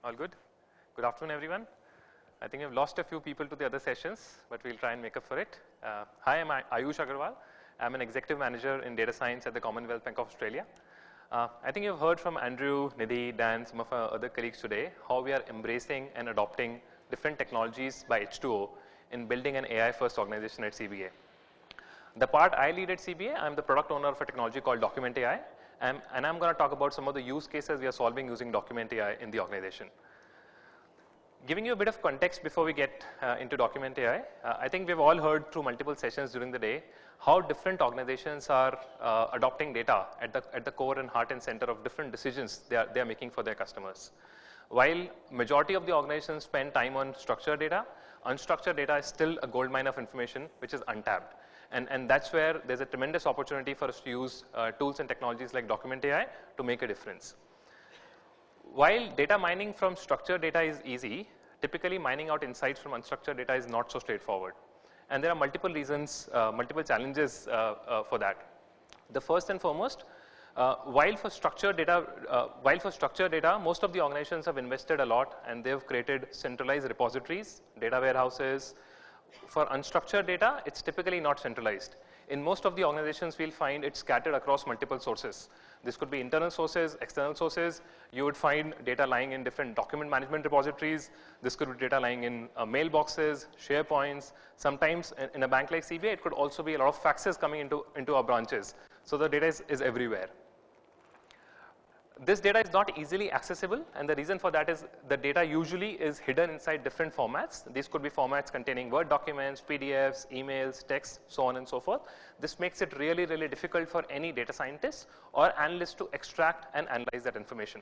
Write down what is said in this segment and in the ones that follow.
All good? Good afternoon, everyone. I think I've lost a few people to the other sessions, but we'll try and make up for it. Hi, I'm Ayush Agrawal. I'm an executive manager in data science at the Commonwealth Bank of Australia. I think you've heard from Andrew, Nidhi, Dan, some of our other colleagues today, how we are embracing and adopting different technologies by H2O in building an AI-first organization at CBA. The part I lead at CBA, I'm the product owner of a technology called Document AI, and I'm going to talk about some of the use cases we are solving using Document AI in the organization. Giving you a bit of context before we get into Document AI, I think we've all heard through multiple sessions during the day how different organizations are adopting data at the core and heart and center of different decisions they are making for their customers. While majority of the organizations spend time on structured data, unstructured data is still a goldmine of information which is untapped. And that's where there's a tremendous opportunity for us to use tools and technologies like Document AI to make a difference. While data mining from structured data is easy, typically mining out insights from unstructured data is not so straightforward. And there are multiple reasons, multiple challenges for that. The first and foremost, while for structured data, most of the organizations have invested a lot and they've created centralized repositories, data warehouses. For unstructured data, it's typically not centralized. In most of the organizations, we'll find it's scattered across multiple sources. This could be internal sources, external sources. You would find data lying in different document management repositories. This could be data lying in mailboxes, SharePoints. Sometimes in a bank like CBA, it could also be a lot of faxes coming into our branches. So the data is everywhere. This data is not easily accessible, and the reason for that is the data usually is hidden inside different formats. These could be formats containing Word documents, PDFs, emails, text, so on and so forth. This makes it really, really difficult for any data scientist or analyst to extract and analyze that information.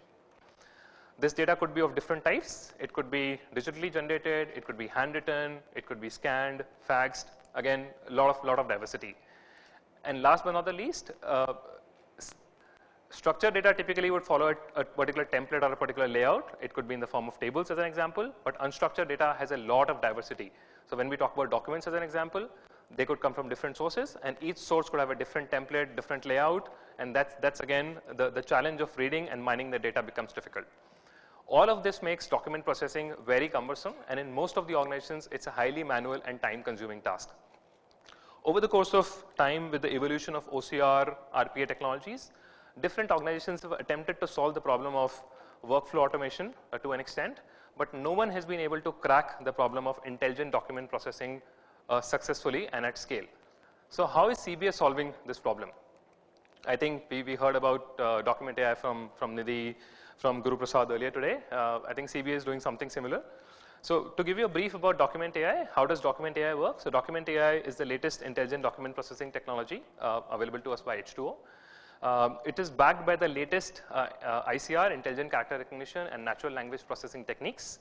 This data could be of different types. It could be digitally generated, it could be handwritten, it could be scanned, faxed. Again, a lot of diversity. And last but not the least, structured data typically would follow a particular template or a particular layout. It could be in the form of tables as an example, but unstructured data has a lot of diversity. So when we talk about documents as an example, they could come from different sources, and each source could have a different template, different layout, and that's again the challenge of reading and mining the data becomes difficult. All of this makes document processing very cumbersome, and in most of the organizations, it's a highly manual and time-consuming task. Over the course of time, with the evolution of OCR, RPA technologies, different organizations have attempted to solve the problem of workflow automation to an extent, but no one has been able to crack the problem of intelligent document processing successfully and at scale. So how is CBA solving this problem? I think we heard about Document AI from Nidhi, from Guru Prasad earlier today. I think CBA is doing something similar. So to give you a brief about Document AI, how does Document AI work? So Document AI is the latest intelligent document processing technology available to us by H2O. It is backed by the latest ICR, intelligent character recognition, and natural language processing techniques.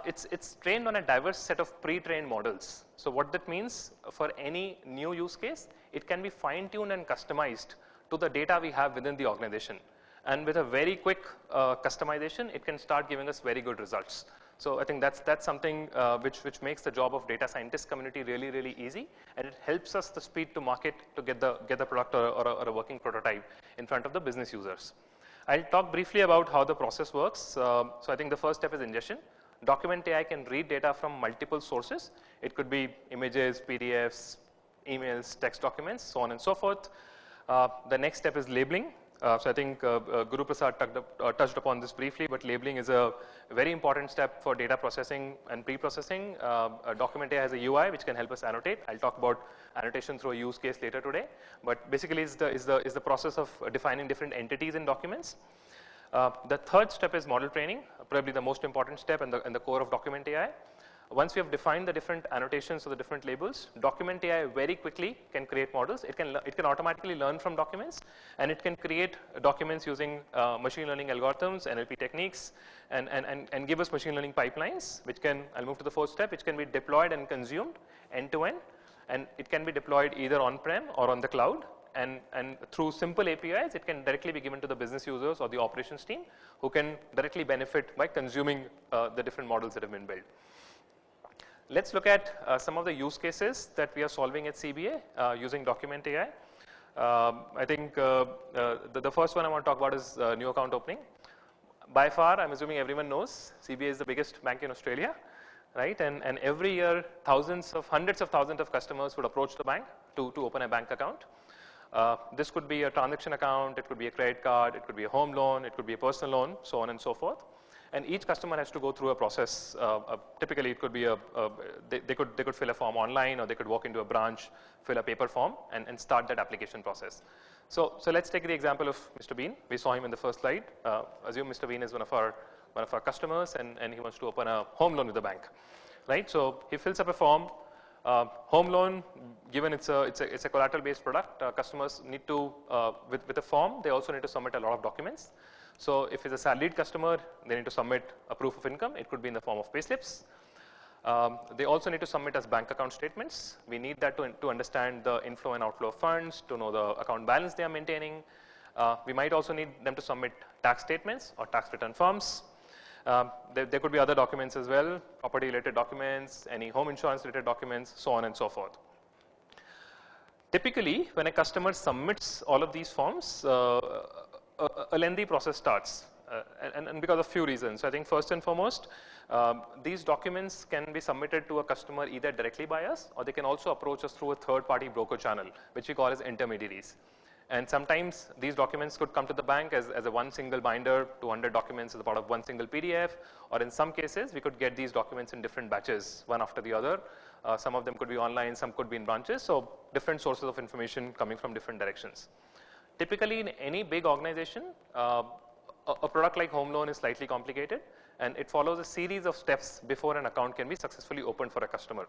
It's trained on a diverse set of pre-trained models. So what that means, for any new use case, it can be fine-tuned and customized to the data we have within the organization. And with a very quick customization, it can start giving us very good results. So I think that's something which makes the job of data scientist community really, really easy, and it helps us the speed to market to get the product or a working prototype in front of the business users. I'll talk briefly about how the process works. So I think the first step is ingestion. Document AI can read data from multiple sources. It could be images, PDFs, emails, text documents, so on and so forth. The next step is labeling. So I think Guru Prasad touched upon this briefly, but labeling is a very important step for data processing and pre-processing. Document AI has a UI which can help us annotate. I'll talk about annotation through a use case later today, but basically is the process of defining different entities in documents. The third step is model training, probably the most important step and the core of Document AI. Once we have defined the different annotations or the different labels, Document AI very quickly can create models. It can automatically learn from documents, and it can create documents using machine learning algorithms, NLP techniques, and give us machine learning pipelines, which can, I'll move to the fourth step, which can be deployed and consumed end to end, and it can be deployed either on-prem or on the cloud. And through simple APIs, it can directly be given to the business users or the operations team, who can directly benefit by consuming the different models that have been built. Let's look at some of the use cases that we are solving at CBA using Document AI. I think the first one I want to talk about is new account opening. By far, I'm assuming everyone knows, CBA is the biggest bank in Australia, right? And every year, hundreds of thousands of customers would approach the bank to open a bank account. This could be a transaction account, it could be a credit card, it could be a home loan, it could be a personal loan, so on and so forth. And each customer has to go through a process. Typically, it could be they could fill a form online, or they could walk into a branch, fill a paper form, and start that application process. So let's take the example of Mr. Bean. We saw him in the first slide. Assume Mr. Bean is one of our customers, and he wants to open a home loan with the bank, right? So he fills up a form. Home loan, given it's a collateral-based product, customers need to with a form. They also need to submit a lot of documents. So if it's a salaried customer, they need to submit a proof of income. It could be in the form of payslips. They also need to submit as bank account statements. We need that to understand the inflow and outflow of funds, to know the account balance they are maintaining. We might also need them to submit tax statements or tax return forms. There could be other documents as well, property-related documents, any home insurance-related documents, so on and so forth. Typically, when a customer submits all of these forms, a lengthy process starts, and because of few reasons. So I think first and foremost, these documents can be submitted to a customer either directly by us, or they can also approach us through a third-party broker channel, which we call as intermediaries. And sometimes these documents could come to the bank as a one single binder, 200 documents as a part of one single PDF, or in some cases we could get these documents in different batches, one after the other. Some of them could be online, some could be in branches, so different sources of information coming from different directions. Typically, in any big organization, a product like home loan is slightly complicated, and it follows a series of steps before an account can be successfully opened for a customer.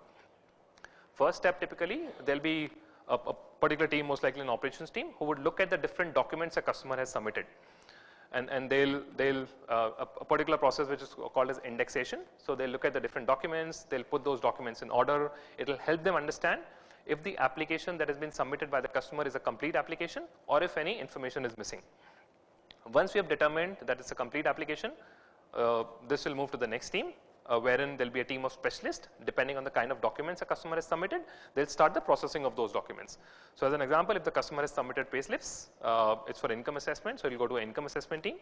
First step, typically, there'll be a particular team, most likely an operations team, who would look at the different documents a customer has submitted, and they'll a particular process which is called as indexation. So they'll look at the different documents, they'll put those documents in order. It'll help them understand if the application that has been submitted by the customer is a complete application, or if any information is missing. Once we have determined that it's a complete application, this will move to the next team, wherein there'll be a team of specialists. Depending on the kind of documents a customer has submitted, they'll start the processing of those documents. So as an example, if the customer has submitted payslips, it's for income assessment, so it'll go to an income assessment team.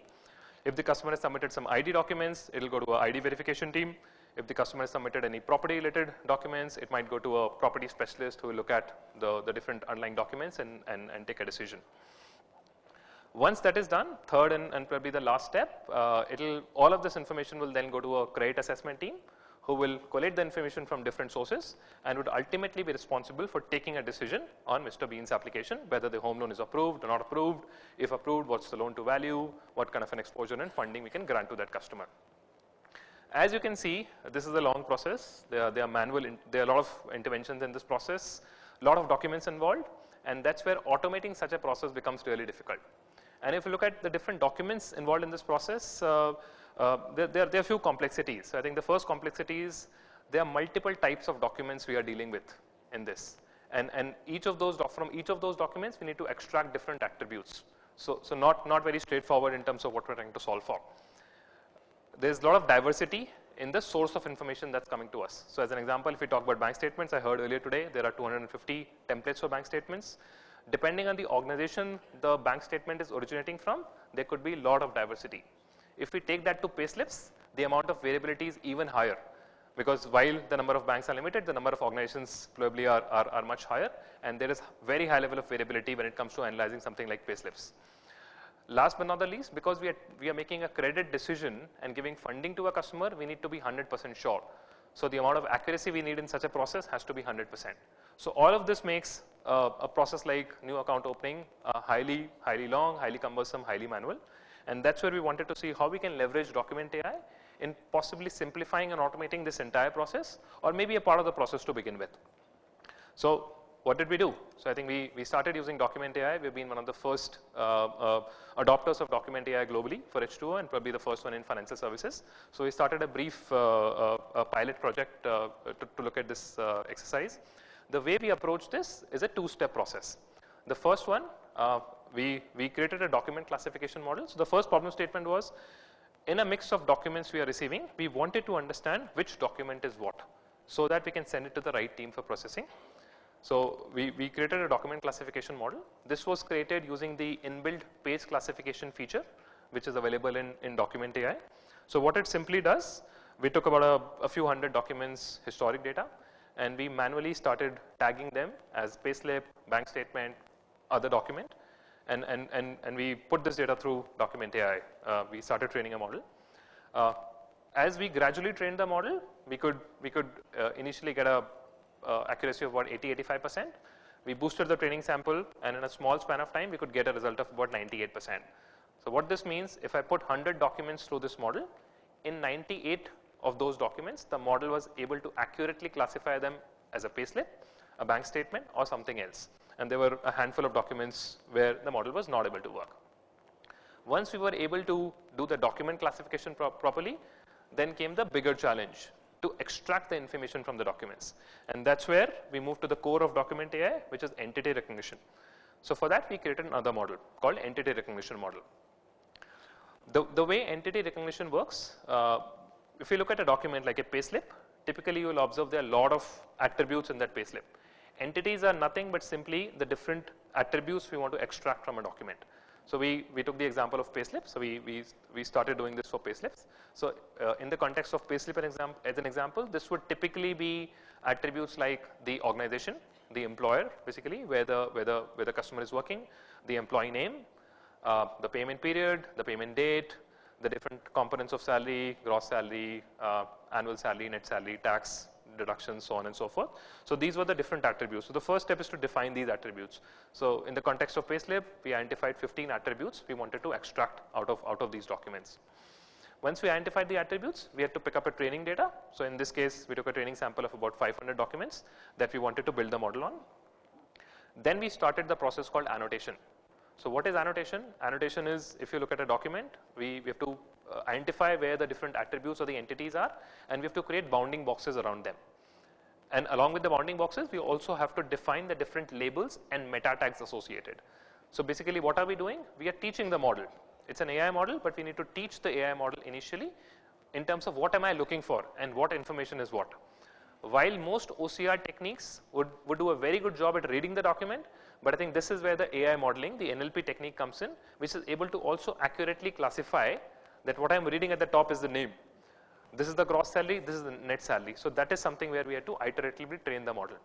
If the customer has submitted some ID documents, it'll go to an ID verification team. If the customer has submitted any property-related documents, it might go to a property specialist who will look at the different underlying documents and take a decision. Once that is done, third and probably the last step, all of this information will then go to a credit assessment team, who will collate the information from different sources and would ultimately be responsible for taking a decision on Mr. Bean's application, whether the home loan is approved or not approved. If approved, what's the loan to value, what kind of an exposure and funding we can grant to that customer. As you can see, this is a long process. There are a lot of interventions in this process, a lot of documents involved, and that's where automating such a process becomes really difficult. And if you look at the different documents involved in this process, there are a few complexities. So I think the first complexity is there are multiple types of documents we are dealing with in this, and from each of those documents we need to extract different attributes. So not very straightforward in terms of what we're trying to solve for. There's a lot of diversity in the source of information that's coming to us. So as an example, if we talk about bank statements, I heard earlier today there are 250 templates for bank statements. Depending on the organization the bank statement is originating from, there could be a lot of diversity. If we take that to payslips, the amount of variability is even higher, because while the number of banks are limited, the number of organizations probably are much higher, and there is very high level of variability when it comes to analyzing something like payslips. Last but not the least, because we are making a credit decision and giving funding to a customer, we need to be 100% sure. So the amount of accuracy we need in such a process has to be 100%. So all of this makes a process like new account opening highly long, highly cumbersome, highly manual. And that's where we wanted to see how we can leverage document AI in possibly simplifying and automating this entire process, or maybe a part of the process to begin with. So what did we do? So I think we started using document AI. We've been one of the first adopters of document AI globally for H2O, and probably the first one in financial services. So we started a brief pilot project to look at this exercise. The way we approach this is a two-step process. The first one, we created a document classification model. So the first problem statement was, in a mix of documents we are receiving, we wanted to understand which document is what, so that we can send it to the right team for processing. So we created a document classification model. This was created using the inbuilt page classification feature which is available in Document AI. So what it simply does, we took about a few hundred documents, historic data, and we manually started tagging them as payslip, bank statement, other document, and we put this data through Document AI. We started training a model. As we gradually trained the model, we could initially get a accuracy of about 80-85%. We boosted the training sample, and in a small span of time, we could get a result of about 98%. So what this means, if I put 100 documents through this model, in 98 of those documents, the model was able to accurately classify them as a payslip, a bank statement, or something else. And there were a handful of documents where the model was not able to work. Once we were able to do the document classification properly, then came the bigger challenge to extract the information from the documents. And that's where we moved to the core of Document AI, which is entity recognition. So for that, we created another model called entity recognition model. The way entity recognition works, if you look at a document like a payslip, typically you will observe there are a lot of attributes in that payslip. Entities are nothing but simply the different attributes we want to extract from a document. So we took the example of payslip. So we started doing this for payslips. So in the context of payslip as an example, this would typically be attributes like the organization, the employer, basically where the customer is working, the employee name, the payment period, the payment date, the different components of salary, gross salary, annual salary, net salary, tax, deductions, so on and so forth. So these were the different attributes. So the first step is to define these attributes. So in the context of payslip, we identified 15 attributes we wanted to extract out of these documents. Once we identified the attributes, we had to pick up a training data. So in this case, we took a training sample of about 500 documents that we wanted to build the model on. Then we started the process called annotation. So what is annotation? Annotation is, if you look at a document, we have to identify where the different attributes or the entities are, and we have to create bounding boxes around them. And along with the bounding boxes, we also have to define the different labels and meta tags associated. So basically, what are we doing? We are teaching the model. It's an AI model, but we need to teach the AI model initially in terms of what am I looking for and what information is what. While most OCR techniques would do a very good job at reading the document, but I think this is where the AI modeling, the NLP technique comes in, which is able to also accurately classify that what I'm reading at the top is the name. This is the gross salary, this is the net salary. So that is something where we had to iteratively train the model.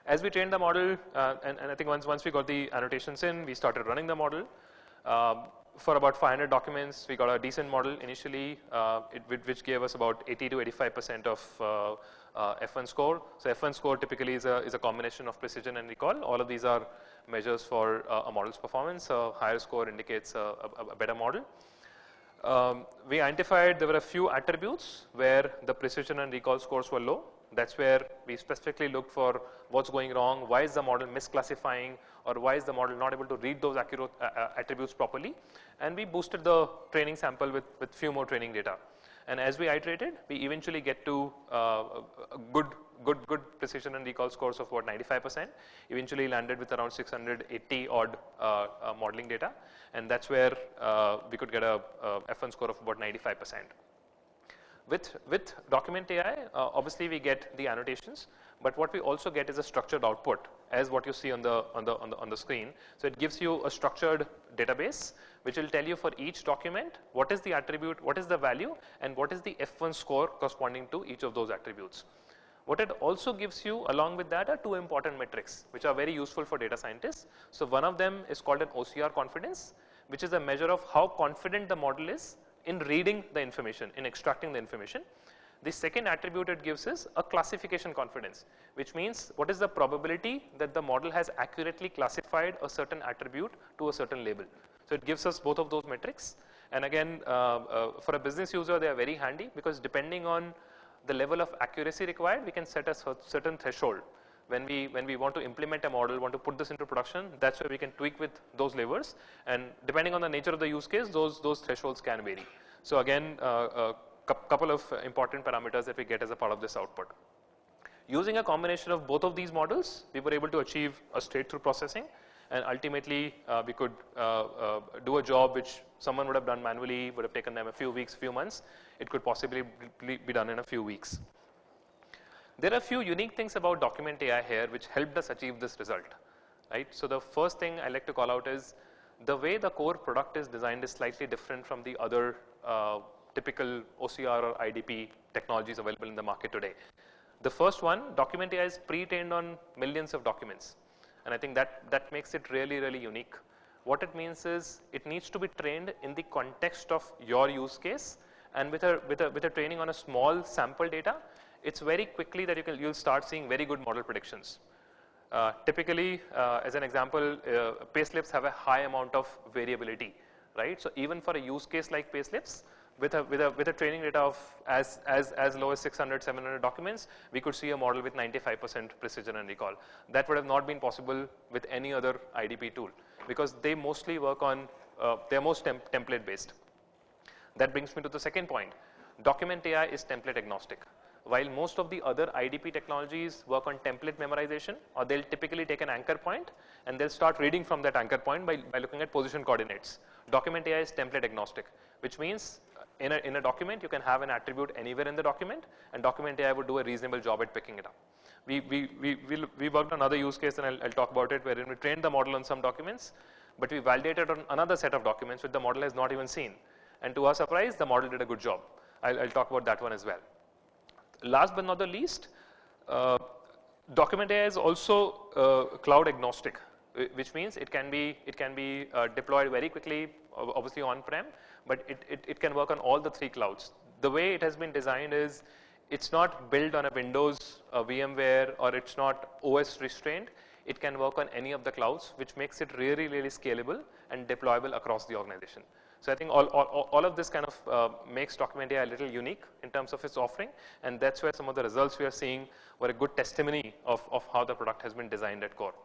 As we trained the model, and I think once we got the annotations in, we started running the model. For about 500 documents, we got a decent model initially, which gave us about 80-85% of F1 score. So F1 score typically is a combination of precision and recall. All of these are measures for a model's performance. A higher score indicates a better model. We identified there were a few attributes where the precision and recall scores were low. That's where we specifically looked for what's going wrong, why is the model misclassifying, or why is the model not able to read those accurate attributes properly. And we boosted the training sample with few more training data. And as we iterated, we eventually get to good precision and recall scores of about 95%. Eventually landed with around 680 odd modeling data, and that's where we could get a F1 score of about 95%. With Document AI, obviously we get the annotations, but what we also get is a structured output, as what you see on the screen. So it gives you a structured database, which will tell you for each document what is the attribute, what is the value, and what is the F1 score corresponding to each of those attributes. What it also gives you along with that are two important metrics, which are very useful for data scientists. So one of them is called an OCR confidence, which is a measure of how confident the model is in reading the information, in extracting the information. The second attribute it gives is a classification confidence, which means what is the probability that the model has accurately classified a certain attribute to a certain label. So it gives us both of those metrics. And again, for a business user, they are very handy because depending on the level of accuracy required, we can set a certain threshold. When we want to implement a model, want to put this into production, that's where we can tweak with those levers. And depending on the nature of the use case, those thresholds can vary. So again, a couple of important parameters that we get as a part of this output. Using a combination of both of these models, we were able to achieve a straight-through processing, and ultimately we could do a job which someone would have done manually, would have taken them a few weeks, few months. It could possibly be done in a few weeks. There are a few unique things about Document AI here which helped us achieve this result, right? So the first thing I like to call out is the way the core product is designed is slightly different from the other typical OCR or IDP technologies available in the market today. The first one, Document AI, is pre-trained on millions of documents, and I think that makes it really, really unique. What it means is it needs to be trained in the context of your use case, and with a training on a small sample data, it's very quickly that you'll start seeing very good model predictions. Typically, as an example, payslips have a high amount of variability, right? So even for a use case like payslips, with a training data of as low as 600, 700 documents, we could see a model with 95% precision and recall. That would have not been possible with any other IDP tool, because they mostly work on, they're most template based. That brings me to the second point. Document AI is template agnostic. While most of the other IDP technologies work on template memorization, or they'll typically take an anchor point and they'll start reading from that anchor point by looking at position coordinates. Document AI is template agnostic, which means in a document you can have an attribute anywhere in the document, and Document AI would do a reasonable job at picking it up. We worked on another use case, and I'll talk about it, wherein we trained the model on some documents, but we validated on another set of documents which the model has not even seen. And to our surprise, the model did a good job. I'll talk about that one as well. Last but not the least, Document AI is also cloud agnostic, which means it can be deployed very quickly, obviously on-prem, but it can work on all the three clouds. The way it has been designed is it's not built on a Windows, a VMware, or it's not OS restrained. It can work on any of the clouds, which makes it really, really scalable and deployable across the organization. So I think all of this kind of makes Document AI a little unique in terms of its offering, and that's where some of the results we are seeing were a good testimony of how the product has been designed at core.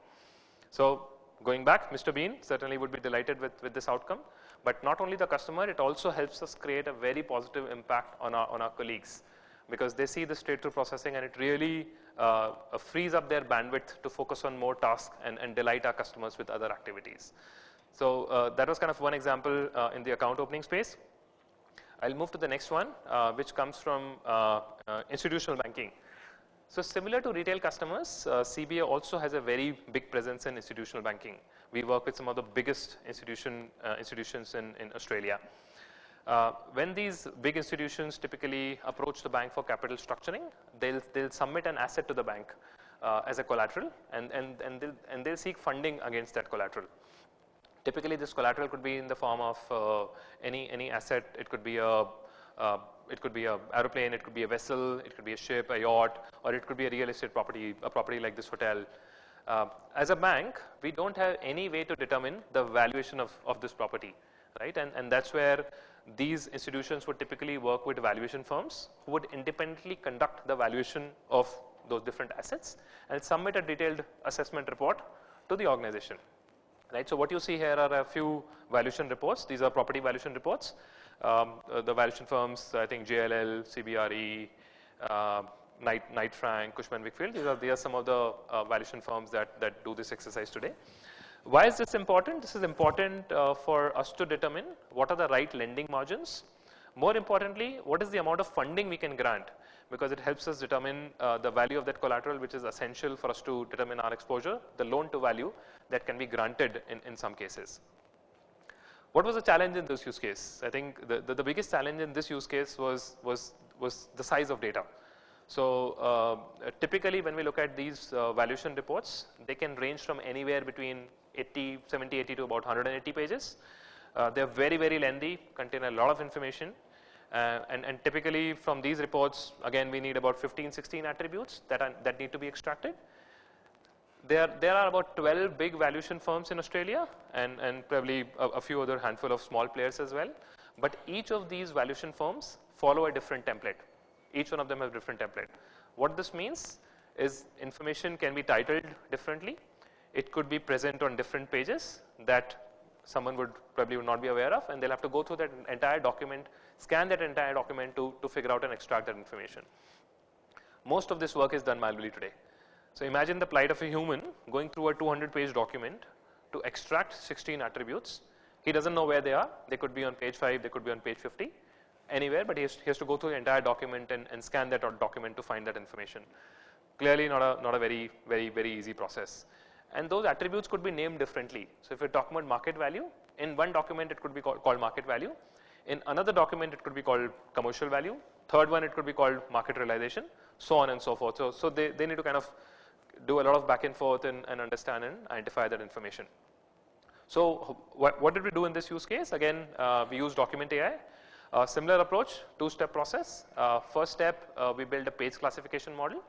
So going back, Mr. Bean certainly would be delighted with this outcome, but not only the customer, it also helps us create a very positive impact on our colleagues, because they see the straight-through processing, and it really frees up their bandwidth to focus on more tasks and delight our customers with other activities. So that was kind of one example in the account opening space. I'll move to the next one, which comes from institutional banking. So similar to retail customers, CBA also has a very big presence in institutional banking. We work with some of the biggest institutions in Australia. When these big institutions typically approach the bank for capital structuring, they'll submit an asset to the bank as a collateral, and they'll seek funding against that collateral. Typically, this collateral could be in the form of any asset. It could be a aeroplane, it could be a vessel, it could be a ship, a yacht, or it could be a real estate property, a property like this hotel. As a bank, we don't have any way to determine the valuation of this property, right? And that's where these institutions would typically work with valuation firms who would independently conduct the valuation of those different assets and submit a detailed assessment report to the organization. Right, so what you see here are a few valuation reports. These are property valuation reports. The valuation firms, I think JLL, CBRE, Knight Frank, Cushman Wakefield. These are some of the valuation firms that do this exercise today. Why is this important? This is important for us to determine what are the right lending margins. More importantly, what is the amount of funding we can grant, because it helps us determine the value of that collateral, which is essential for us to determine our exposure, the loan to value that can be granted in some cases. What was the challenge in this use case? I think the biggest challenge in this use case was the size of data. So typically when we look at these valuation reports, they can range from anywhere between 70, 80 to about 180 pages. They're very, very lengthy, contain a lot of information. And typically from these reports, again, we need about 15, 16 attributes that need to be extracted. There are about 12 big valuation firms in Australia, and probably a few other handful of small players as well. But each of these valuation firms follow a different template. Each one of them has a different template. What this means is information can be titled differently. It could be present on different pages that someone would probably not be aware of, and they'll have to go through that entire document, scan that entire document to figure out and extract that information. Most of this work is done manually today. So imagine the plight of a human going through a 200-page document to extract 16 attributes. He doesn't know where they are. They could be on page 5, they could be on page 50, anywhere, but he has to go through the entire document and scan that document to find that information. Clearly not a very, very, very easy process. And those attributes could be named differently. So if we're talking about market value, in one document it could be called market value. In another document it could be called commercial value. Third one it could be called market realization, so on and so forth. So they need to kind of do a lot of back and forth and understand and identify that information. So what did we do in this use case? Again, we used document AI. Similar approach, two-step process. First step, we built a page classification model.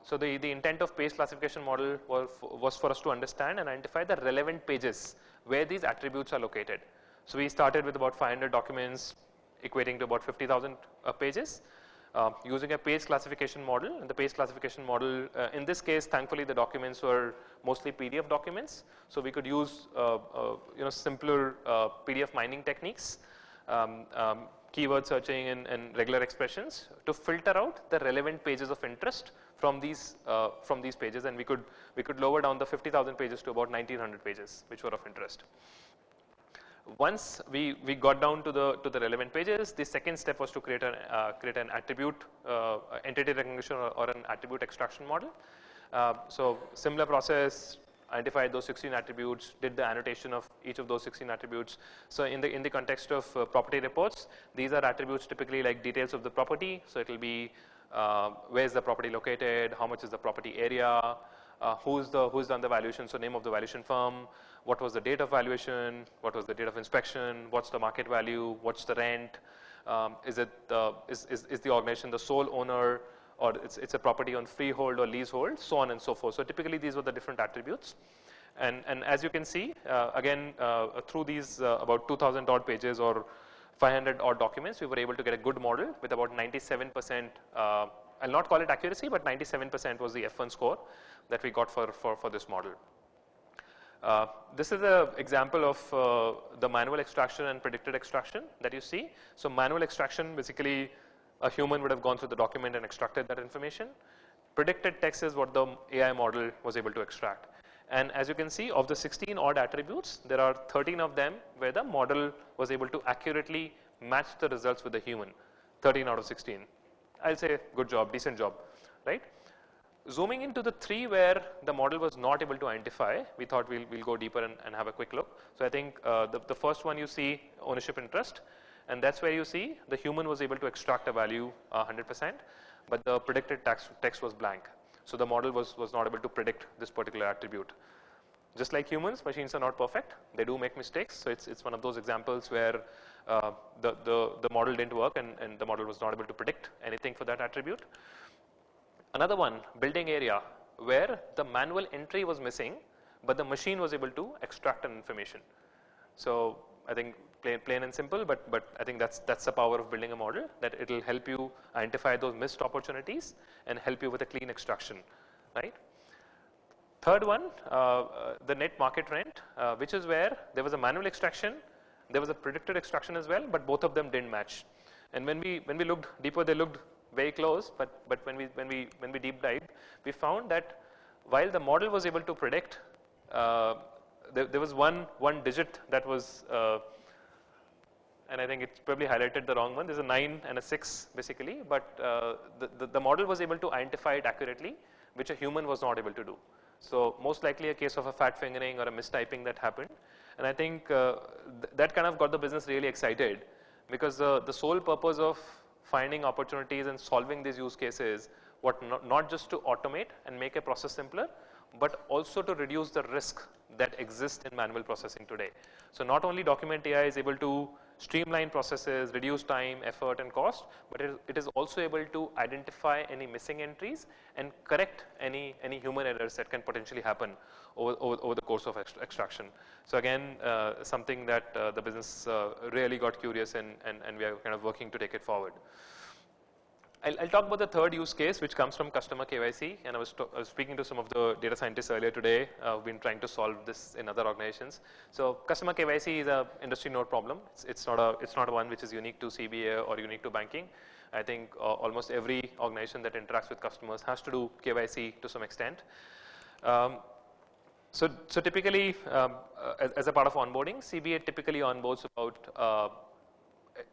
So the intent of page classification model was for us to understand and identify the relevant pages where these attributes are located. So we started with about 500 documents equating to about 50,000 pages using a page classification model. And the page classification model, in this case, thankfully the documents were mostly PDF documents. So we could use simpler PDF mining techniques, keyword searching and regular expressions to filter out the relevant pages of interest from these pages, and we could lower down the 50,000 pages to about 1,900 pages which were of interest. Once we got down to the relevant pages, the second step was to create an attribute entity recognition or an attribute extraction model. So similar process, identified those 16 attributes, did the annotation of each of those 16 attributes. So in the context of property reports, these are attributes typically like details of the property. So it will be where is the property located, how much is the property area, who's done the valuation, so name of the valuation firm, what was the date of valuation, what was the date of inspection, what's the market value, what's the rent, is the organization the sole owner, or it's a property on freehold or leasehold, so on and so forth. So typically these were the different attributes. And as you can see, again, through these about 2,000 odd pages or 500 odd documents, we were able to get a good model with about 97%, I'll not call it accuracy, but 97% was the F1 score that we got for this model. This is an example of the manual extraction and predicted extraction that you see. So manual extraction, basically a human would have gone through the document and extracted that information. Predicted text is what the AI model was able to extract. And as you can see, of the 16 odd attributes, there are 13 of them where the model was able to accurately match the results with the human. 13 out of 16. I'll say good job, decent job, right? Zooming into the 3 where the model was not able to identify, we thought we'll go deeper and have a quick look. So I think the first one you see, ownership interest, and that's where you see the human was able to extract a value 100%, but the predicted text was blank. So the model was not able to predict this particular attribute. Just like humans, machines are not perfect. They do make mistakes. So it's one of those examples where the model didn't work and the model was not able to predict anything for that attribute. Another one, building area, where the manual entry was missing, but the machine was able to extract an information. So I think plain and simple, but I think that's the power of building a model, that it will help you identify those missed opportunities and help you with a clean extraction, right? Third one, the net market rent, which is where there was a manual extraction, there was a predicted extraction as well, but both of them didn't match. And when we looked deeper, they looked very close, but when we deep dived, we found that while the model was able to predict, there was one digit that was, and I think it's probably highlighted the wrong one. There's a 9 and a 6 basically, but the model was able to identify it accurately, which a human was not able to do. So most likely a case of a fat fingering or a mistyping that happened. And I think that kind of got the business really excited, because the sole purpose of finding opportunities and solving these use cases, not just to automate and make a process simpler, but also to reduce the risk that exists in manual processing today. So not only document AI is able to streamline processes, reduce time, effort and cost, but it is also able to identify any missing entries and correct any human errors that can potentially happen over the course of extraction. So again, something that the business really got curious and we are kind of working to take it forward. I'll talk about the third use case, which comes from customer KYC, and I was speaking to some of the data scientists earlier today. We've been trying to solve this in other organizations. So customer KYC is an industry node problem. It's not one which is unique to CBA or unique to banking. I think almost every organization that interacts with customers has to do KYC to some extent. So typically, as a part of onboarding, CBA typically onboards about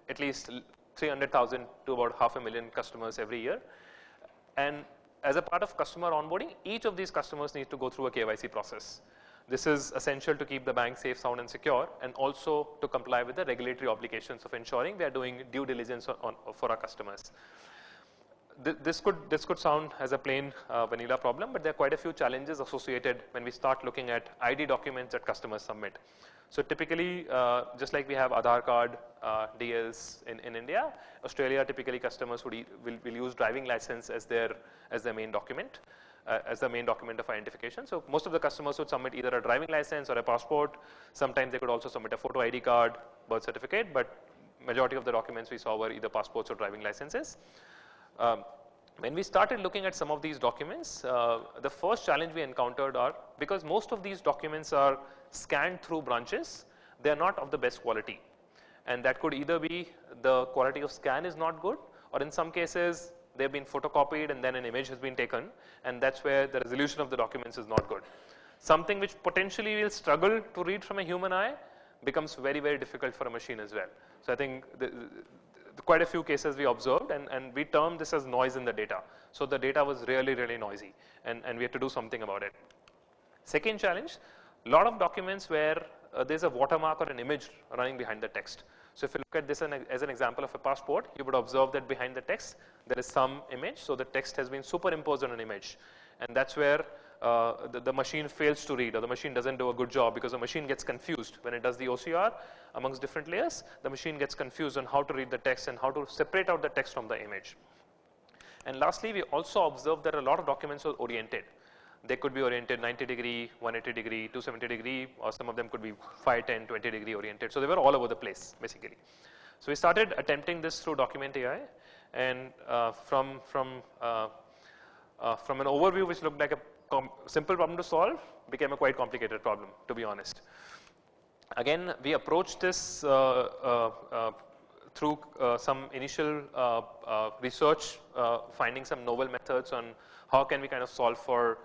at least 300,000 to about 500,000 customers every year. And as a part of customer onboarding, each of these customers needs to go through a KYC process. This is essential to keep the bank safe, sound and secure, and also to comply with the regulatory obligations of ensuring we are doing due diligence for our customers. This could sound as a plain vanilla problem, but there are quite a few challenges associated when we start looking at ID documents that customers submit. So typically, just like we have Aadhaar card, DLs in India, Australia typically customers will use driving license as their main document, as the main document of identification. So most of the customers would submit either a driving license or a passport. Sometimes they could also submit a photo ID card, birth certificate, but majority of the documents we saw were either passports or driving licenses. When we started looking at some of these documents, the first challenge we encountered are, because most of these documents are scanned through branches, they are not of the best quality. And that could either be the quality of scan is not good, or in some cases they've been photocopied and then an image has been taken, and that's where the resolution of the documents is not good. Something which potentially will struggle to read from a human eye becomes very, very difficult for a machine as well. So I think quite a few cases we observed, and we termed this as noise in the data. So the data was really, really noisy, and we had to do something about it. Second challenge, a lot of documents where there's a watermark or an image running behind the text. So if you look at this as an example of a passport, you would observe that behind the text there is some image, so the text has been superimposed on an image, and that's where the machine fails to read, or the machine doesn't do a good job, because the machine gets confused when it does the OCR amongst different layers. The machine gets confused on how to read the text and how to separate out the text from the image. And lastly, we also observed that a lot of documents were oriented. They could be oriented 90 degree, 180 degree, 270 degree, or some of them could be 5, 10, 20 degree oriented. So they were all over the place basically. So we started attempting this through Document AI, and from an overview which looked like a simple problem to solve became a quite complicated problem, to be honest. Again, we approached this through some initial research, finding some novel methods on how can we kind of solve for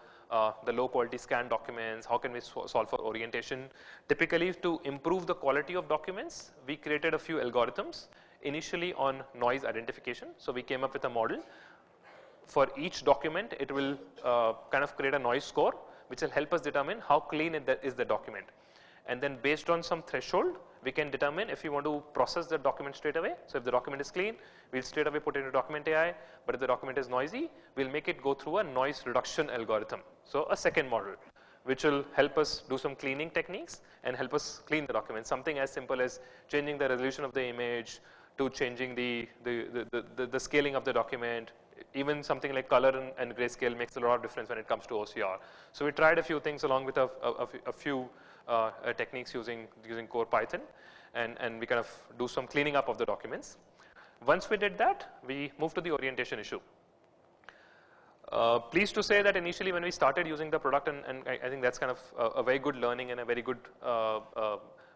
the low quality scan documents, how can we solve for orientation. Typically, to improve the quality of documents, we created a few algorithms initially on noise identification. So we came up with a model. For each document, it will kind of create a noise score, which will help us determine how clean is the document. And then based on some threshold, we can determine if we want to process the document straight away. So if the document is clean, we'll straight away put it into Document AI, but if the document is noisy, we'll make it go through a noise reduction algorithm. So a second model, which will help us do some cleaning techniques and help us clean the document. Something as simple as changing the resolution of the image, to changing the scaling of the document. Even something like color and grayscale makes a lot of difference when it comes to OCR. So we tried a few things along with a few techniques using core Python, and we kind of do some cleaning up of the documents. Once we did that, we moved to the orientation issue. Pleased to say that initially when we started using the product, and I think that's kind of a very good learning and a very good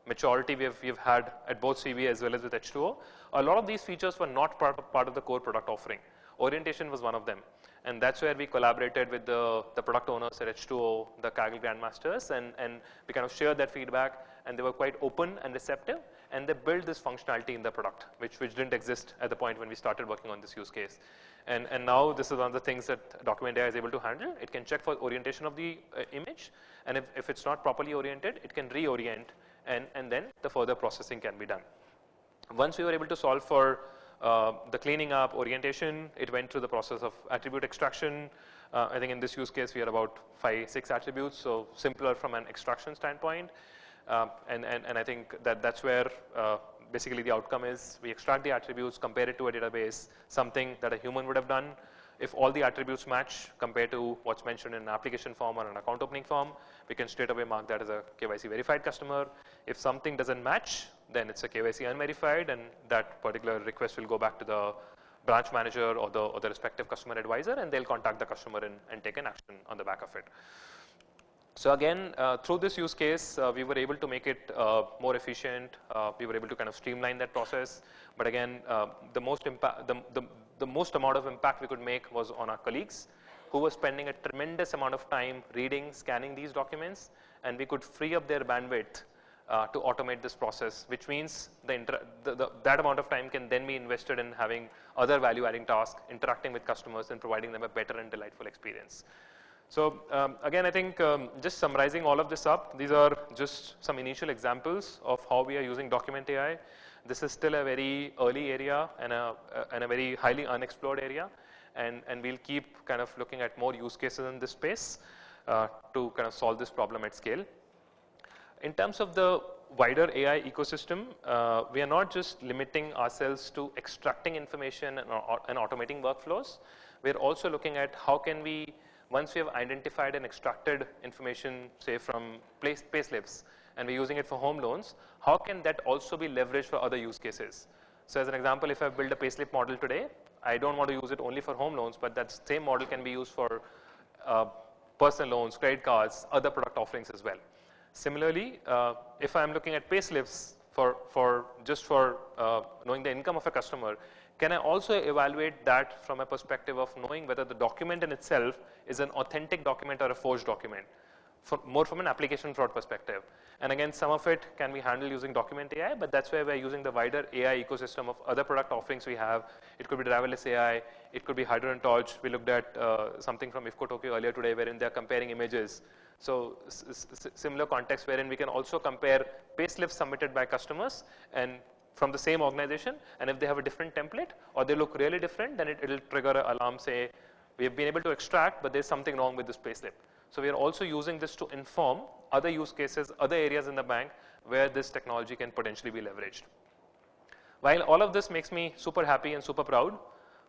maturity we've had at both CV as well as with H2O. A lot of these features were not part of the core product offering. Orientation was one of them, and that's where we collaborated with the product owners at H2O, the Kaggle Grandmasters, and we kind of shared that feedback, and they were quite open and receptive, and they built this functionality in the product, which didn't exist at the point when we started working on this use case. And now this is one of the things that Document AI is able to handle. It can check for orientation of the image, and if it's not properly oriented, it can reorient, and then the further processing can be done. Once we were able to solve for the cleaning up, orientation, it went through the process of attribute extraction. I think in this use case we had about 5, 6 attributes, so simpler from an extraction standpoint. And I think that's where basically the outcome is we extract the attributes, compare it to a database, something that a human would have done. If all the attributes match compared to what's mentioned in an application form or an account opening form, we can straight away mark that as a KYC verified customer. If something doesn't match, then it's a KYC unverified, and that particular request will go back to the branch manager or the respective customer advisor, and they'll contact the customer and take an action on the back of it. So again, through this use case, we were able to make it more efficient. We were able to kind of streamline that process. But again, the most amount of impact we could make was on our colleagues, who were spending a tremendous amount of time reading, scanning these documents, and we could free up their bandwidth to automate this process, which means that amount of time can then be invested in having other value-adding tasks, interacting with customers, and providing them a better and delightful experience. So again, I think just summarizing all of this up, these are just some initial examples of how we are using document AI. This is still a very early area and a very highly unexplored area, and we'll keep kind of looking at more use cases in this space to kind of solve this problem at scale. In terms of the wider AI ecosystem, we are not just limiting ourselves to extracting information and automating workflows. We're also looking at how can we, once we have identified and extracted information, say from payslips, and we're using it for home loans, how can that also be leveraged for other use cases? So as an example, if I build a payslip model today, I don't want to use it only for home loans, but that same model can be used for personal loans, credit cards, other product offerings as well. Similarly, if I'm looking at payslips for knowing the income of a customer, can I also evaluate that from a perspective of knowing whether the document in itself is an authentic document or a forged document, more from an application fraud perspective? And again, some of it can be handled using document AI, but that's where we're using the wider AI ecosystem of other product offerings we have. It could be driverless AI, it could be Hydro and Torch. We looked at something from IFCO Tokyo earlier today wherein they're comparing images. So similar context wherein we can also compare payslips submitted by customers and from the same organization, and if they have a different template or they look really different, then it'll trigger an alarm, say we have been able to extract, but there's something wrong with this payslip. So we are also using this to inform other use cases, other areas in the bank where this technology can potentially be leveraged. While all of this makes me super happy and super proud,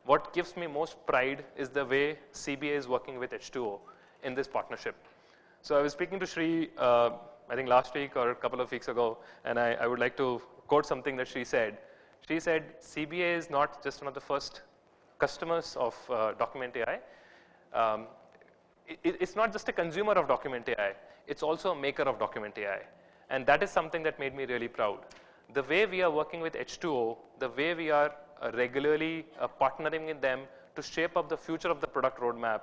what gives me most pride is the way CBA is working with H2O in this partnership. So I was speaking to Shri, I think last week or a couple of weeks ago, and I would like to quote something that Shri said. She said, CBA is not just one of the first customers of Document AI. It's not just a consumer of Document AI, it's also a maker of Document AI. And that is something that made me really proud. The way we are working with H2O, the way we are regularly partnering with them to shape up the future of the product roadmap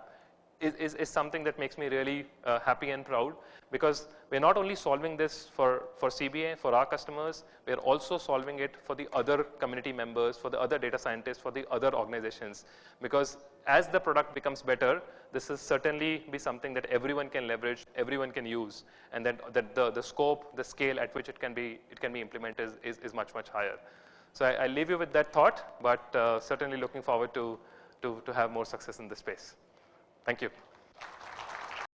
is something that makes me really happy and proud, because we're not only solving this for CBA, for our customers, we're also solving it for the other community members, for the other data scientists, for the other organizations. Because as the product becomes better, this will certainly be something that everyone can leverage, everyone can use, and that the scope, the scale at which it can be implemented is much, much higher. So I leave you with that thought, but certainly looking forward to have more success in this space. Thank you.